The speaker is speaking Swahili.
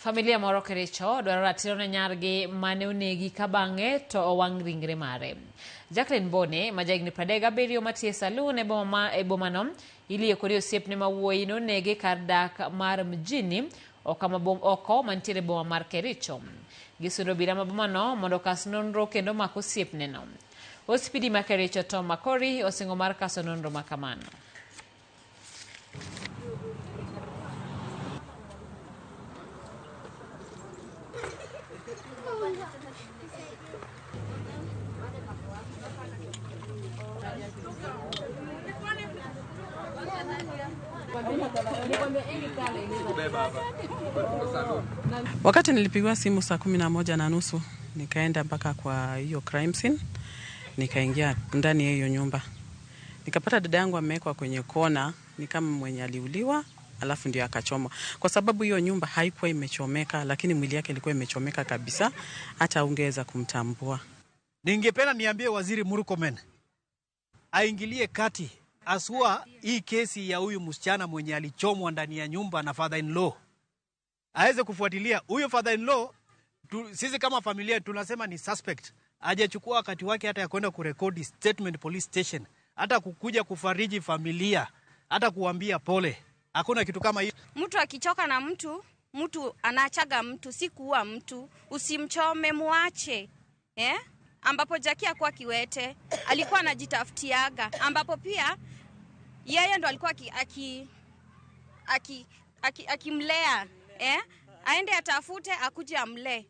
Familia moro Kericho dwaro ratiro ne nyargi mane onegi kabange to owang' ringre mare. Jacqueline Bone ma jahigni 37 matie salun e bomano iliyo kod osiepne ma wuoyi nonege kar dak mar mjini oko mantiere boma mar Kericho. Gisudo obila ma bomano mondo kas nonro kendo mak osiepne no. Ospidi ma Kericho Tom Makori osingo mar kaso nonro makamano. Wakati nilipigiwa simu saa 11:30 nikaenda mpaka kwa hiyo crime scene, nikaingia ndani ya hiyo nyumba. Nikapata dada yangu amewekwa kwenye kona, ni kama mwenye aliuliwa, alafu ndio akachomwa. Kwa sababu hiyo nyumba haikuwa imechomeka, lakini mwili yake ilikuwa imechomeka kabisa, hata ungeweza kumtambua. Ningependa niambie Waziri Murkomen aingilie kati asua hii kesi ya huyu msichana mwenye alichomwa ndani ya nyumba na father-in-law. Aweze kufuatilia huyo father-in-law. Sisi kama familia tunasema ni suspect. Hajachukua wakati wake hata ya kwenda kurekodi statement police station, hata kukuja kufariji familia, hata kuambia pole. Hakuna kitu kama hiyo. Mtu akichoka na mtu anachaga mtu, si kuua mtu. Usimchome, muache. Ambapo Jackie hakuwa kiwete, alikuwa anajitafutiaga, ambapo pia yeye ndo alikuwa akimlea. Aende atafute akuje amlee.